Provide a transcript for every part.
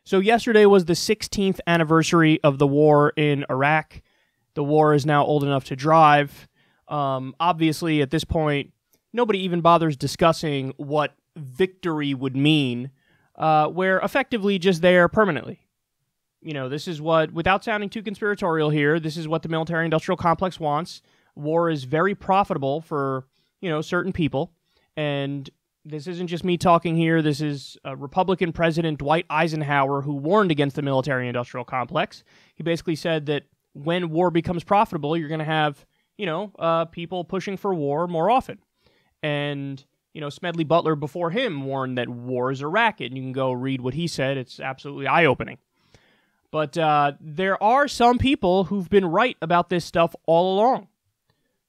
So yesterday was the 16th anniversary of the war in Iraq. The war is now old enough to drive. Obviously, at this point, nobody even bothers discussing what victory would mean. We're effectively just there permanently. You know, this is what, without sounding too conspiratorial here, this is what the military-industrial complex wants. War is very profitable for, you know, certain people. And this isn't just me talking here. This is Republican President Dwight Eisenhower who warned against the military-industrial complex. He basically said that when war becomes profitable, you're going to have, you know, people pushing for war more often. And, you know, Smedley Butler before him warned that war is a racket. And you can go read what he said. It's absolutely eye-opening. But there are some people who've been right about this stuff all along.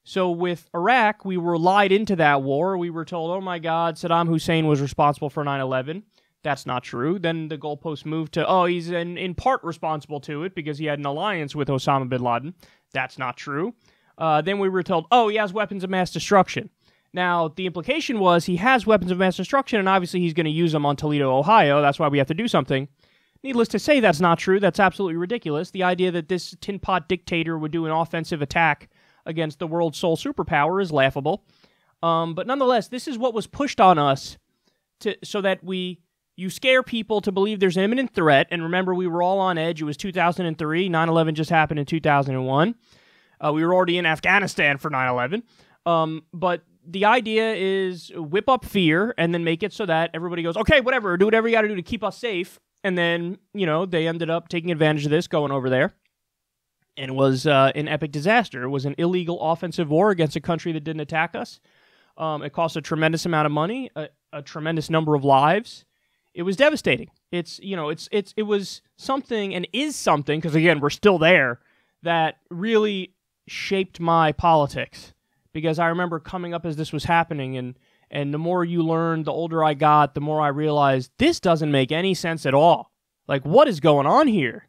So with Iraq, we were lied into that war. We were told, oh my God, Saddam Hussein was responsible for 9/11. That's not true. Then the goalpost moved to, oh, he's in part responsible to it because he had an alliance with Osama bin Laden. That's not true. Then we were told, oh, he has weapons of mass destruction. Now, the implication was he has weapons of mass destruction, and obviously he's going to use them on Toledo, Ohio. That's why we have to do something. Needless to say, that's not true. That's absolutely ridiculous. The idea that this tin pot dictator would do an offensive attack against the world's sole superpower is laughable. But nonetheless, this is what was pushed on us so that you scare people to believe there's an imminent threat. And remember, we were all on edge. It was 2003. 9/11 just happened in 2001. We were already in Afghanistan for 9/11. But the idea is whip up fear and then make it so that everybody goes, okay, whatever, do whatever you got to do to keep us safe. And then, you know, they ended up taking advantage of this, going over there. And it was an epic disaster. It was an illegal offensive war against a country that didn't attack us. It cost a tremendous amount of money, a tremendous number of lives. It was devastating. It was something, and is something, because again, we're still there, that really shaped my politics. Because I remember coming up as this was happening, and the more you learn, the older I got, the more I realized this doesn't make any sense at all. Like, what is going on here?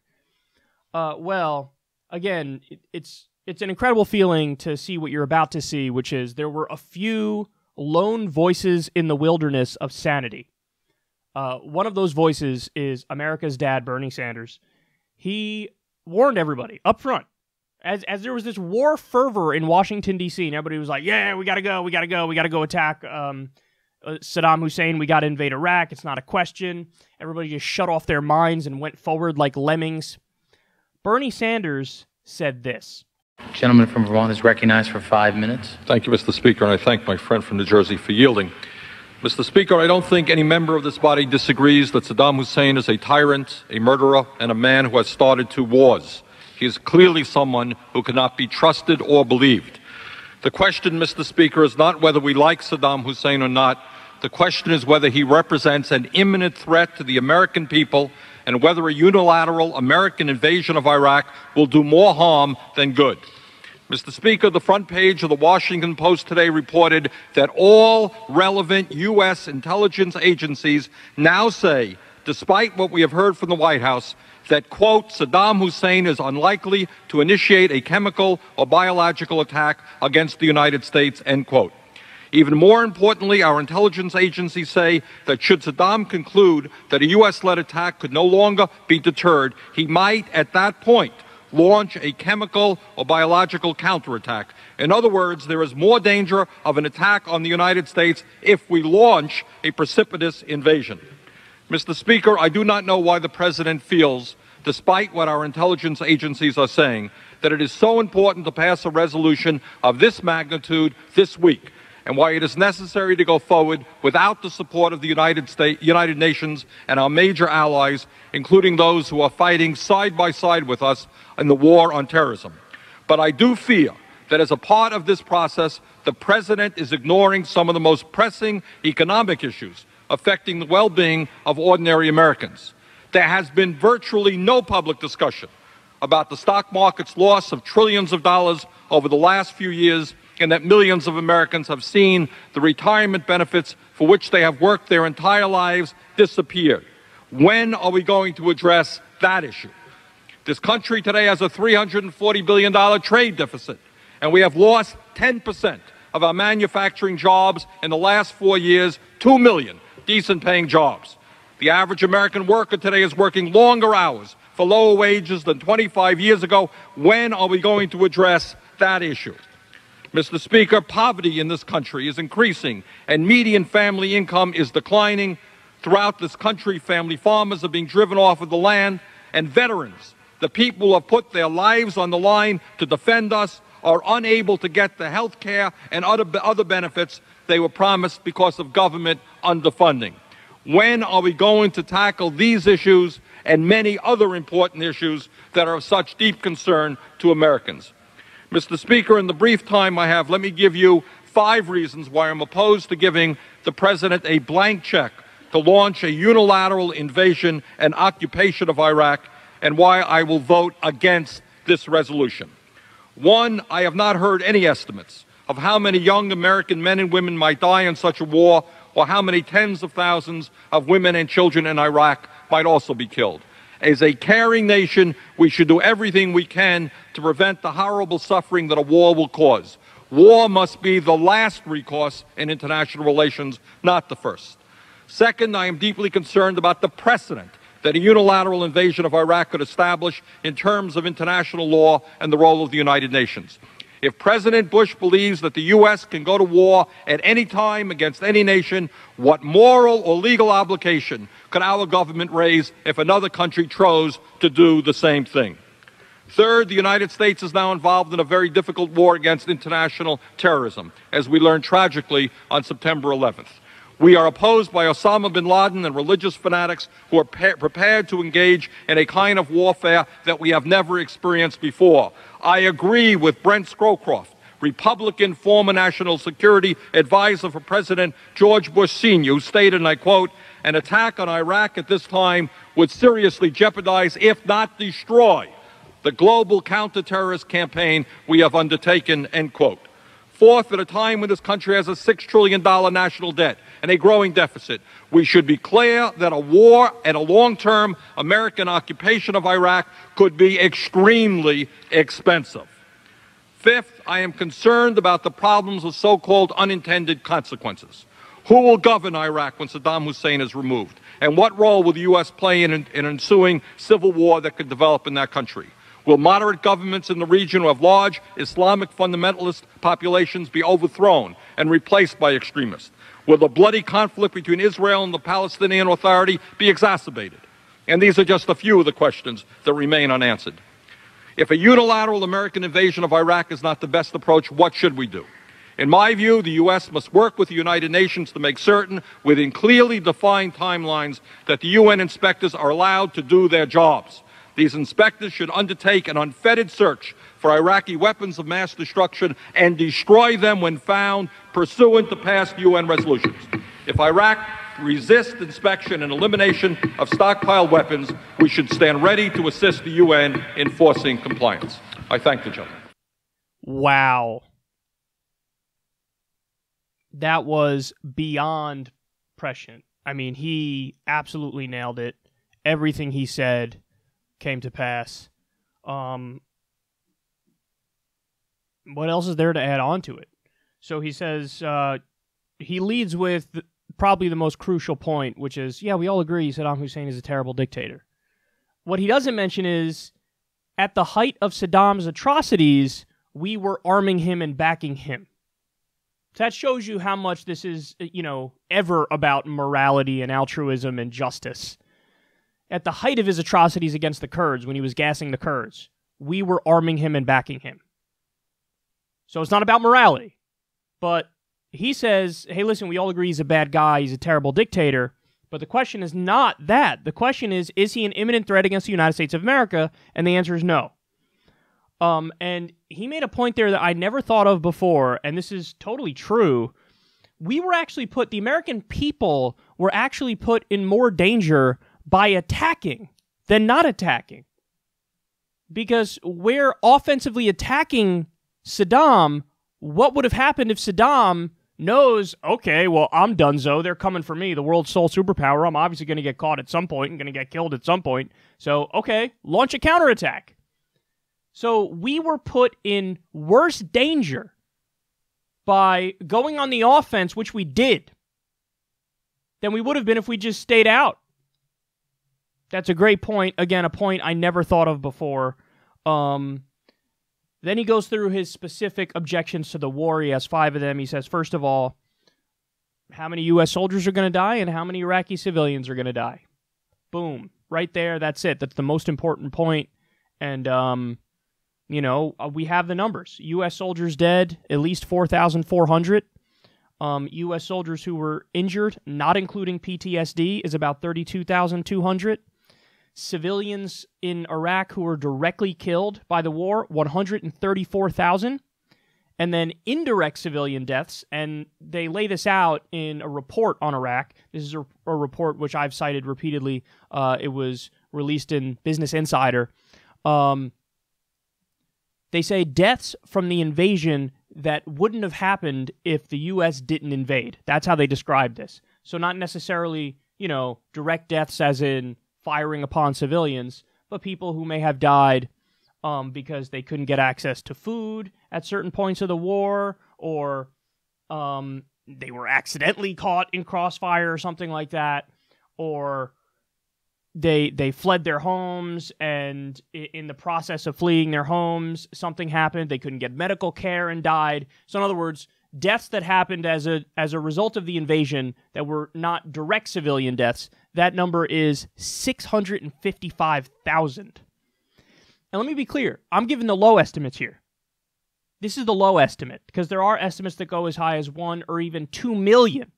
Again, it's an incredible feeling to see what you're about to see, which is there were a few lone voices in the wilderness of sanity. One of those voices is America's dad, Bernie Sanders. He warned everybody up front. As there was this war fervor in Washington, D.C., and everybody was like, yeah, we got to go attack Saddam Hussein, we got to invade Iraq, it's not a question. Everybody just shut off their minds and went forward like lemmings. Bernie Sanders said this. Gentleman from Vermont is recognized for 5 minutes. Thank you, Mr. Speaker, and I thank my friend from New Jersey for yielding. Mr. Speaker, I don't think any member of this body disagrees that Saddam Hussein is a tyrant, a murderer, and a man who has started 2 wars. He is clearly someone who cannot be trusted or believed. The question, Mr. Speaker, is not whether we like Saddam Hussein or not. The question is whether he represents an imminent threat to the American people and whether a unilateral American invasion of Iraq will do more harm than good. Mr. Speaker, the front page of the Washington Post today reported that all relevant U.S. intelligence agencies now say, despite what we have heard from the White House, that, quote, Saddam Hussein is unlikely to initiate a chemical or biological attack against the United States, end quote. Even more importantly, our intelligence agencies say that should Saddam conclude that a U.S.-led attack could no longer be deterred, he might, at that point, launch a chemical or biological counterattack. In other words, there is more danger of an attack on the United States if we launch a precipitous invasion. Mr. Speaker, I do not know why the President feels, despite what our intelligence agencies are saying, that it is so important to pass a resolution of this magnitude this week, and why it is necessary to go forward without the support of the United Nations and our major allies, including those who are fighting side by side with us in the war on terrorism. But I do fear that as a part of this process, the President is ignoring some of the most pressing economic issues affecting the well-being of ordinary Americans. There has been virtually no public discussion about the stock market's loss of trillions of dollars over the last few years, and that millions of Americans have seen the retirement benefits for which they have worked their entire lives disappear. When are we going to address that issue? This country today has a $340 billion trade deficit, and we have lost 10% of our manufacturing jobs in the last 4 years, 2 million decent-paying jobs. The average American worker today is working longer hours for lower wages than 25 years ago. When are we going to address that issue? Mr. Speaker, poverty in this country is increasing and median family income is declining. Throughout this country, family farmers are being driven off of the land, and veterans, the people who have put their lives on the line to defend us, are unable to get the health care and other benefits they were promised because of government underfunding. When are we going to tackle these issues and many other important issues that are of such deep concern to Americans? Mr. Speaker, in the brief time I have, let me give you 5 reasons why I'm opposed to giving the President a blank check to launch a unilateral invasion and occupation of Iraq, and why I will vote against this resolution. 1, I have not heard any estimates of how many young American men and women might die in such a war, or how many tens of thousands of women and children in Iraq might also be killed. As a caring nation, we should do everything we can to prevent the horrible suffering that a war will cause. War must be the last recourse in international relations, not the first. Second, I am deeply concerned about the precedent that a unilateral invasion of Iraq could establish in terms of international law and the role of the United Nations. If President Bush believes that the U.S. can go to war at any time against any nation, what moral or legal obligation could our government raise if another country chose to do the same thing? Third, the United States is now involved in a very difficult war against international terrorism, as we learned tragically on September 11th. We are opposed by Osama bin Laden and religious fanatics who are prepared to engage in a kind of warfare that we have never experienced before. I agree with Brent Scowcroft, Republican former National Security Advisor for President George Bush Sr., who stated, and I quote, "An attack on Iraq at this time would seriously jeopardize, if not destroy, the global counterterrorist campaign we have undertaken," end quote. Fourth, at a time when this country has a $6 trillion national debt and a growing deficit, we should be clear that a war and a long-term American occupation of Iraq could be extremely expensive. Fifth, I am concerned about the problems of so-called unintended consequences. Who will govern Iraq when Saddam Hussein is removed? And what role will the U.S. play in an ensuing civil war that could develop in that country? Will moderate governments in the region who have large Islamic fundamentalist populations be overthrown and replaced by extremists? Will the bloody conflict between Israel and the Palestinian Authority be exacerbated? And these are just a few of the questions that remain unanswered. If a unilateral American invasion of Iraq is not the best approach, what should we do? In my view, the U.S. must work with the United Nations to make certain, within clearly defined timelines, that the UN inspectors are allowed to do their jobs. These inspectors should undertake an unfettered search for Iraqi weapons of mass destruction and destroy them when found, pursuant to past UN resolutions. If Iraq resists inspection and elimination of stockpiled weapons, we should stand ready to assist the UN in enforcing compliance. I thank the gentleman. Wow. That was beyond prescient. I mean, he absolutely nailed it. Everything he said came to pass. What else is there to add on to it? So he says, he leads with probably the most crucial point, which is, yeah, we all agree Saddam Hussein is a terrible dictator. What he doesn't mention is, at the height of Saddam's atrocities, we were arming him and backing him. So that shows you how much this is, ever about morality and altruism and justice. At the height of his atrocities against the Kurds, when he was gassing the Kurds, we were arming him and backing him. So it's not about morality. But he says, hey, listen, we all agree he's a bad guy, he's a terrible dictator, but the question is not that. The question is he an imminent threat against the United States of America? And the answer is no. And he made a point there that I never thought of before, and this is totally true. The American people were actually put in more danger by attacking than not attacking. Because we're offensively attacking Saddam. What would have happened if Saddam knows, okay, well, I'm donezo, they're coming for me, the world's sole superpower, I'm obviously going to get caught at some point and going to get killed at some point, so, okay, launch a counterattack. So we were put in worse danger by going on the offense, which we did, than we would have been if we just stayed out That's a great point. Again, a point I never thought of before. Then he goes through his specific objections to the war. He has 5 of them. He says, first of all, how many U.S. soldiers are going to die and how many Iraqi civilians are going to die. Boom. Right there. That's it. That's the most important point. And, we have the numbers. U.S. soldiers dead, at least 4,400. U.S. soldiers who were injured, not including PTSD, is about 32,200. Civilians in Iraq who were directly killed by the war, 134,000. And then indirect civilian deaths, and they lay this out in a report on Iraq. This is a report which I've cited repeatedly. It was released in Business Insider. They say deaths from the invasion that wouldn't have happened if the U.S. didn't invade. That's how they describe this. So not necessarily, direct deaths as in firing upon civilians, but people who may have died because they couldn't get access to food at certain points of the war, or they were accidentally caught in crossfire or something like that, or they fled their homes, and in the process of fleeing their homes, something happened. They couldn't get medical care and died. So in other words, deaths that happened as a result of the invasion that were not direct civilian deaths, that number is 655,000. And let me be clear, I'm giving the low estimates here. This is the low estimate, because there are estimates that go as high as 1 or even 2 million.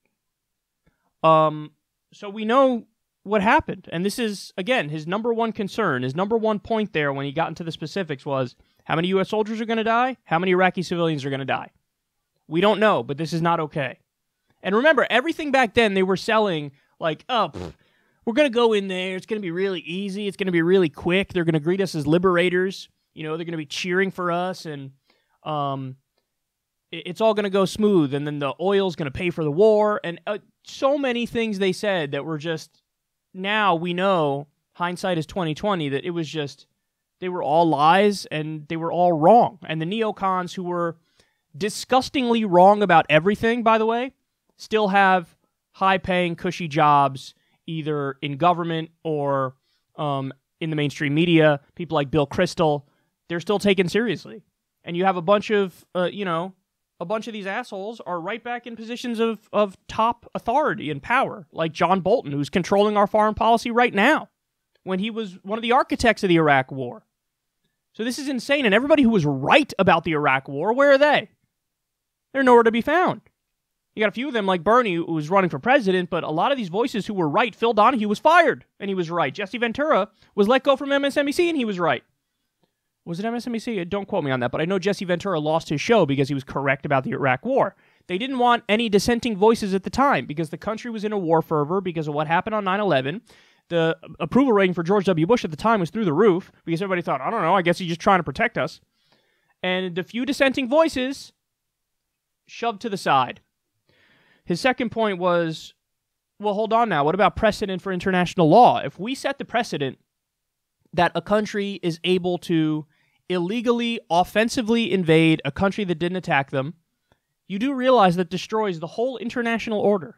So we know what happened. And this is, again, his number one concern, his number one point there when he got into the specifics was, how many U.S. soldiers are going to die? How many Iraqi civilians are going to die? We don't know, but this is not okay. And remember, everything back then they were selling like, we're going to go in there. It's going to be really easy. It's going to be really quick. They're going to greet us as liberators. They're going to be cheering for us, and it's all going to go smooth. And then the oil's going to pay for the war. And so many things they said that were just, now we know, hindsight is 2020, that it was just, they were all lies and they were all wrong. And the neocons, who were disgustingly wrong about everything, by the way, still have high-paying, cushy jobs, either in government or in the mainstream media. People like Bill Kristol, they're still taken seriously. And you have a bunch of, a bunch of these assholes are right back in positions of top authority and power, like John Bolton, who's controlling our foreign policy right now, when he was one of the architects of the Iraq War. So this is insane. And everybody who was right about the Iraq War, where are they? They're nowhere to be found. You got a few of them like Bernie, who was running for president, but a lot of these voices who were right, Phil Donahue was fired, and he was right. Jesse Ventura was let go from MSNBC, and he was right. Was it MSNBC? Don't quote me on that, but I know Jesse Ventura lost his show because he was correct about the Iraq War. They didn't want any dissenting voices at the time because the country was in a war fervor because of what happened on 9/11. The approval rating for George W. Bush at the time was through the roof because everybody thought, I don't know, I guess he's just trying to protect us. And the few dissenting voices shoved to the side. His second point was, well, hold on now. What about precedent for international law? If we set the precedent that a country is able to illegally, offensively invade a country that didn't attack them, you do realize that destroys the whole international order.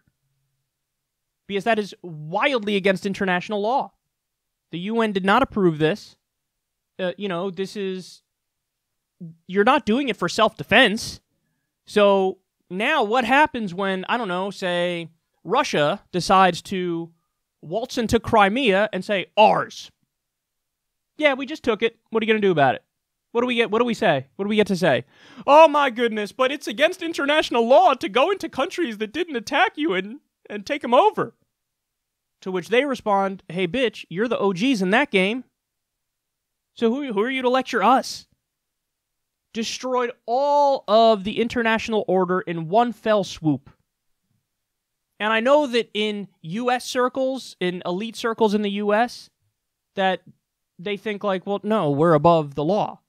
Because that is wildly against international law. The UN did not approve this. This is... You're not doing it for self-defense. So now what happens when, I don't know, say Russia decides to waltz into Crimea and say, ours? Yeah, we just took it. What are you going to do about it? What do we get? What do we say? What do we get to say? Oh my goodness, but it's against international law to go into countries that didn't attack you and take them over. To which they respond, hey bitch, you're the OGs in that game. So who are you to lecture us? Destroyed all of the international order in one fell swoop. And I know that in U.S. circles, in elite circles in the U.S., that they think like, well, no, we're above the law.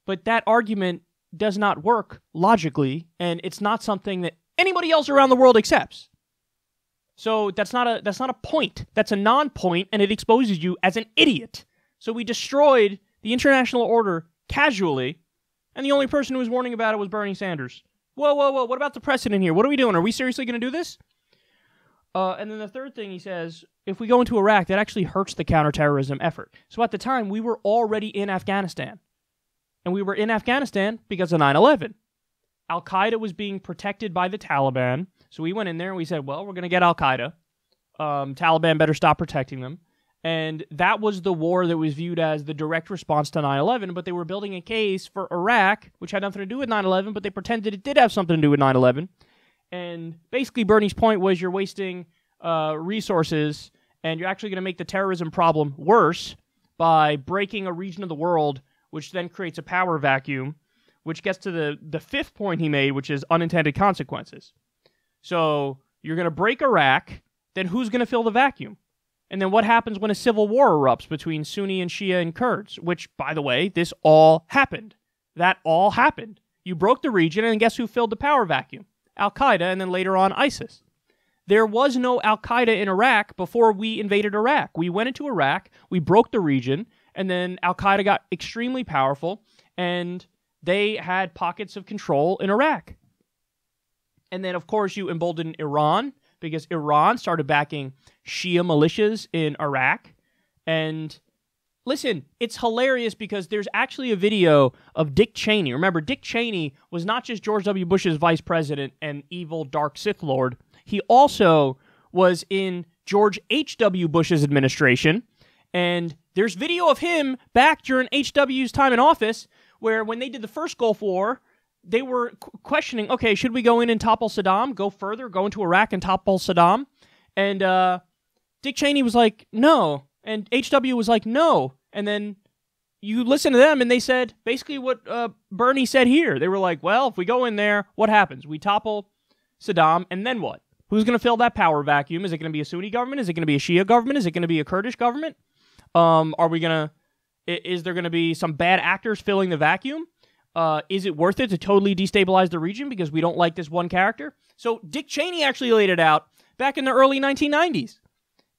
But that argument does not work logically, and it's not something that anybody else around the world accepts. So that's not a point. That's a non-point, and it exposes you as an idiot. So we destroyed the international order casually, and the only person who was warning about it was Bernie Sanders. Whoa, what about the precedent here? What are we doing? Are we seriously going to do this? And then the third thing he says, if we go into Iraq, that actually hurts the counterterrorism effort. So at the time, we were already in Afghanistan. And we were in Afghanistan because of 9/11. Al-Qaeda was being protected by the Taliban. So we went in there and we said, well, we're going to get Al-Qaeda. Taliban better stop protecting them. And that was the war that was viewed as the direct response to 9/11, but they were building a case for Iraq, which had nothing to do with 9/11, but they pretended it did have something to do with 9/11. And basically Bernie's point was you're wasting resources and you're actually going to make the terrorism problem worse by breaking a region of the world, which then creates a power vacuum, which gets to the fifth point he made, which is unintended consequences. So you're going to break Iraq, then who's going to fill the vacuum? And then what happens when a civil war erupts between Sunni and Shia and Kurds? Which, by the way, this all happened. That all happened. You broke the region, and guess who filled the power vacuum? Al-Qaeda, and then later on ISIS. There was no Al-Qaeda in Iraq before we invaded Iraq. We went into Iraq, we broke the region, and then Al-Qaeda got extremely powerful, and they had pockets of control in Iraq. And then, of course, you embolden Iran, because Iran started backing Shia militias in Iraq. And listen, it's hilarious because there's actually a video of Dick Cheney. Remember, Dick Cheney was not just George W. Bush's vice president and evil dark Sith Lord. He also was in George H.W. Bush's administration. And there's video of him back during H.W.'s time in office where when they did the first Gulf War, they were questioning, okay, should we go in and topple Saddam, go further, go into Iraq and topple Saddam? And Dick Cheney was like, no. And H.W. was like, no. And then you listen to them, and they said basically what Bernie said here. They were like, well, if we go in there, what happens? We topple Saddam, and then what? Who's going to fill that power vacuum? Is it going to be a Sunni government? Is it going to be a Shia government? Is it going to be a Kurdish government? Is there going to be some bad actors filling the vacuum? Is it worth it to totally destabilize the region because we don't like this one character? So Dick Cheney actually laid it out back in the early 1990s.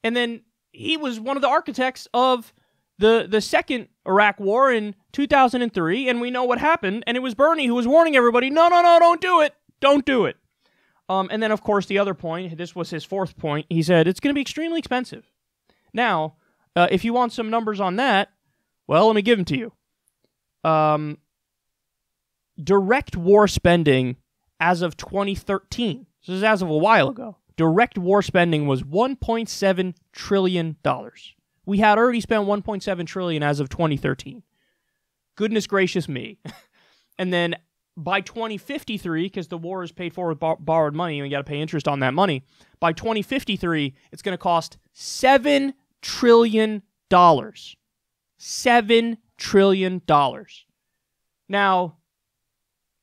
And then he was one of the architects of the second Iraq war in 2003, and we know what happened, and it was Bernie who was warning everybody, no, don't do it. Don't do it. And then, of course, the other point, this was his fourth point, he said, it's going to be extremely expensive. Now, if you want some numbers on that, well, let me give them to you. Direct war spending as of 2013, so this is as of a while ago, direct war spending was $1.7 trillion. We had already spent $1.7 trillion as of 2013. Goodness gracious me. And then by 2053, because the war is paid for with borrowed money, and we got to pay interest on that money, by 2053, it's going to cost $7 trillion. $7 trillion. Now,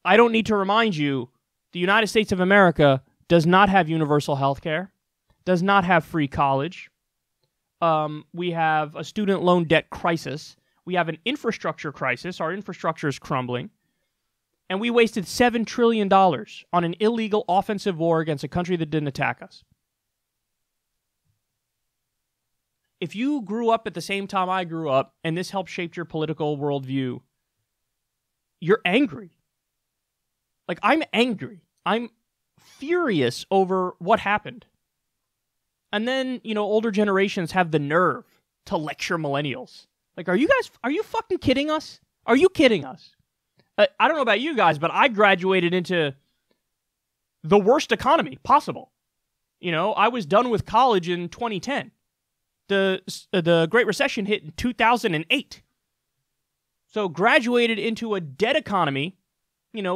I don't need to remind you, the United States of America does not have universal health care, does not have free college. We have a student loan debt crisis. We have an infrastructure crisis. Our infrastructure is crumbling. And we wasted $7 trillion on an illegal offensive war against a country that didn't attack us. If you grew up at the same time I grew up, and this helped shape your political worldview, you're angry. Like, I'm angry. I'm furious over what happened. And then, older generations have the nerve to lecture millennials. Like, are you fucking kidding us? Are you kidding us? I don't know about you guys, but I graduated into the worst economy possible. I was done with college in 2010. The Great Recession hit in 2008. So graduated into a dead economy.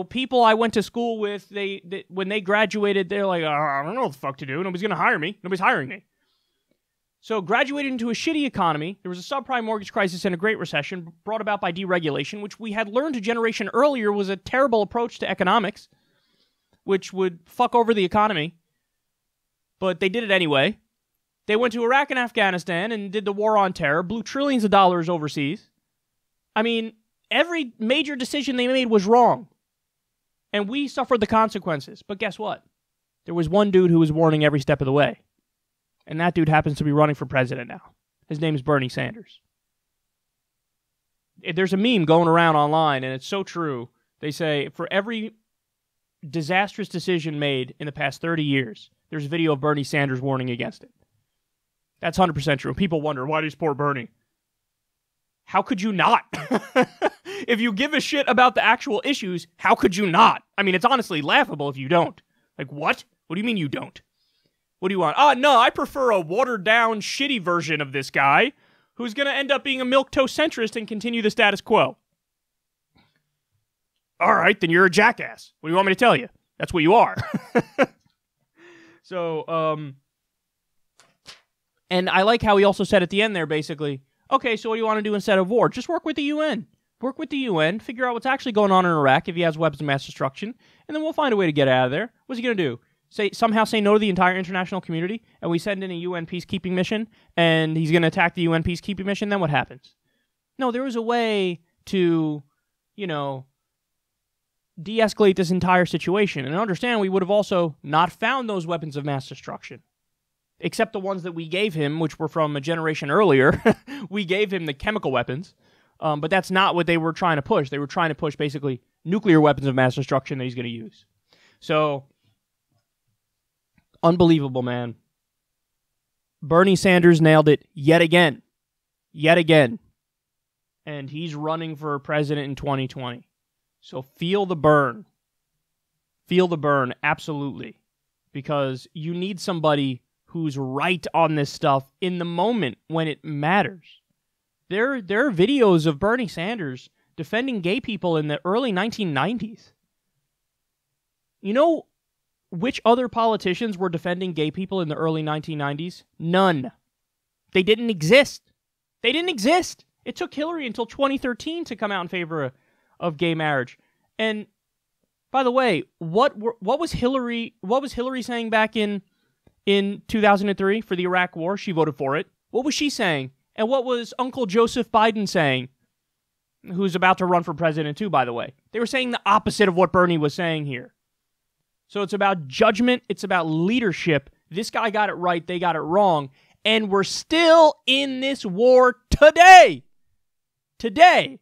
People I went to school with, they when they graduated, they're like, I don't know what the fuck to do. Nobody's going to hire me. Nobody's hiring me. So graduated into a shitty economy. There was a subprime mortgage crisis and a Great Recession brought about by deregulation, which we had learned a generation earlier was a terrible approach to economics, which would fuck over the economy. But they did it anyway. They went to Iraq and Afghanistan and did the war on terror, blew trillions of dollars overseas. I mean, every major decision they made was wrong. And we suffered the consequences. But guess what? There was one dude who was warning every step of the way. And that dude happens to be running for president now. His name is Bernie Sanders. There's a meme going around online, and it's so true. They say, for every disastrous decision made in the past 30 years, there's a video of Bernie Sanders warning against it. That's 100% true. People wonder, why do you support Bernie? How could you not? If you give a shit about the actual issues, how could you not? I mean, it's honestly laughable if you don't. Like, what? What do you mean you don't? What do you want? No, I prefer a watered-down, shitty version of this guy who's going to end up being a milquetoast centrist and continue the status quo. All right, then you're a jackass. What do you want me to tell you? That's what you are. So, and I like how he also said at the end there, basically, okay, so what do you want to do instead of war? Just work with the UN. Work with the UN, figure out what's actually going on in Iraq if he has weapons of mass destruction, and then we'll find a way to get out of there. What's he going to do? Somehow say no to the entire international community, and we send in a UN peacekeeping mission, and he's going to attack the UN peacekeeping mission, then what happens? No, there was a way to, de-escalate this entire situation. And understand, we would have also not found those weapons of mass destruction. Except the ones that we gave him, which were from a generation earlier. We gave him the chemical weapons. But that's not what they were trying to push. They were trying to push, basically, nuclear weapons of mass destruction that he's going to use. So, unbelievable, man. Bernie Sanders nailed it yet again. Yet again. And he's running for president in 2020. So feel the burn. Feel the burn, absolutely. Because you need somebody who's right on this stuff in the moment when it matters. There are videos of Bernie Sanders defending gay people in the early 1990s. You know which other politicians were defending gay people in the early 1990s? None. They didn't exist. They didn't exist. It took Hillary until 2013 to come out in favor of gay marriage. And by the way, what was Hillary saying back in 2003 for the Iraq War? She voted for it. What was she saying? And what was Uncle Joseph Biden saying, who's about to run for president too, by the way? They were saying the opposite of what Bernie was saying here. So it's about judgment. It's about leadership. This guy got it right. They got it wrong. And we're still in this war today. Today.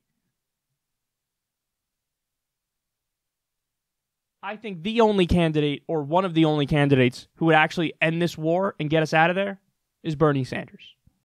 I think the only candidate, or one of the only candidates, who would actually end this war and get us out of there is Bernie Sanders.